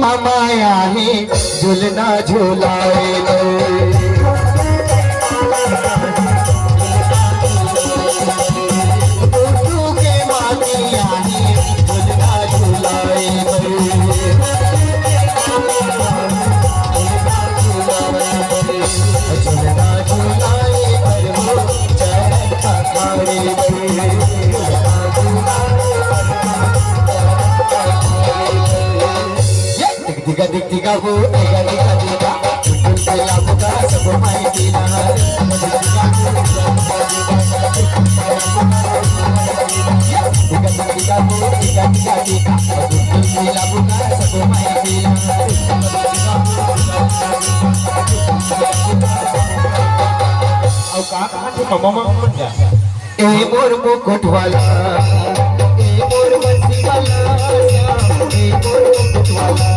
मामा आहे झुलना झुलाए tiga tiga bu tiga tiga tiga saya buka sebelum main tiga tiga bu tiga tiga tiga saya buka sebelum main tiga मोर मुकुट वाला मोर बंसी वाला मोर मुकुट वाला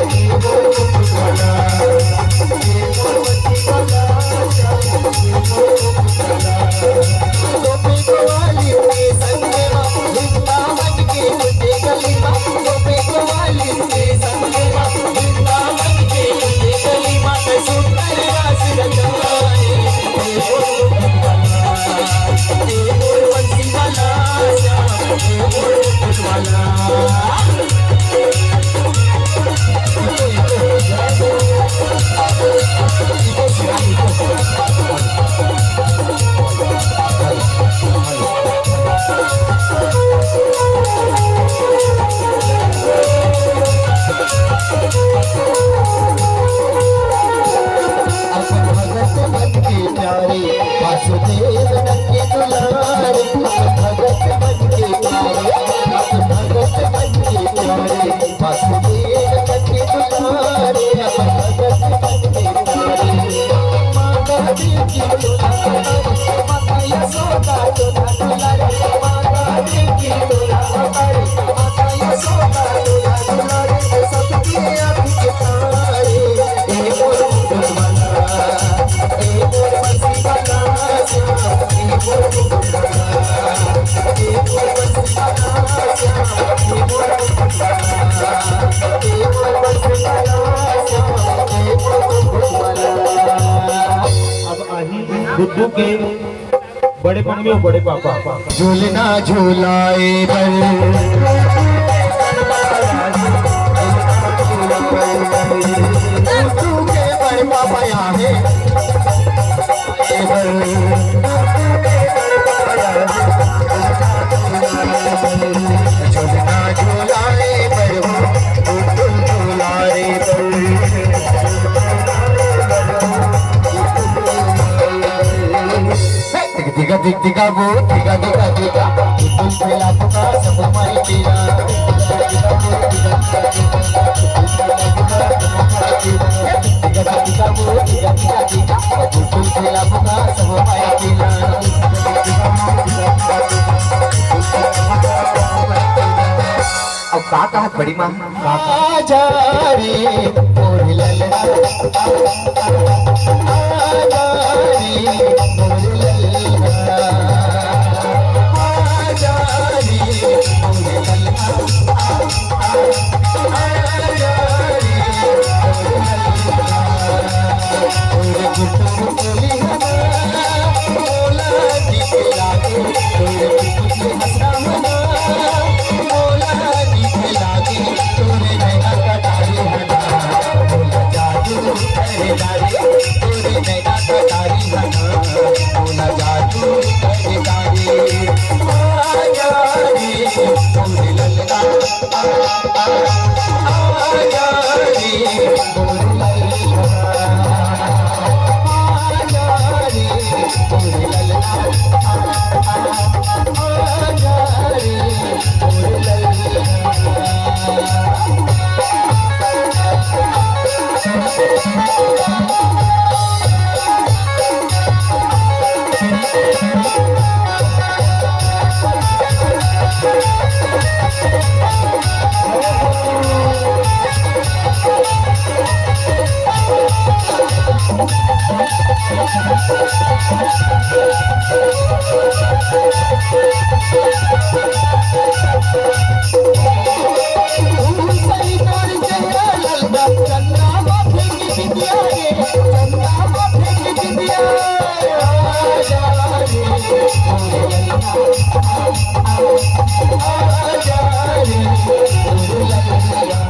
मोर मुकुट वाला मोर बंसी वाला गोपी कवाली के संग में वृंदावन के मुझे गली में गोपी कवाली के संग में वृंदावन के मुझे गली में सुंदर रास रचाए मोर बंसी वाला मोर मुकुट वाला गुड्डू के बड़े मम्मी और बड़े पापा झूलना झूलाए गुड्डू के बड़े पापा यहाँ है झूलना झूलाए Guddu झूलाए tiga tiga bu tiga tiga tiga itu saya buka sebelum main tiga tiga bu tiga tiga tiga itu saya buka sebelum main tiga अब काका हाथ बड़ी माँ आजा रे मोर ललना आजा रे मोर ललना आजा रे मोर ललना आजा रे मोर ललना और गुट्टू बोली हना बोला दिखे लागे और गुट्टू हंसना मना बोला दिखे लागे तोरे नैना कटारी हना बोला जादू करे दारी तोरे नैना कटारी हना बोला जादू करे दारी आजा रे तोरे ललना आजा रे मोर ललना आजा रे मोर ललना आजा रे मोर ललना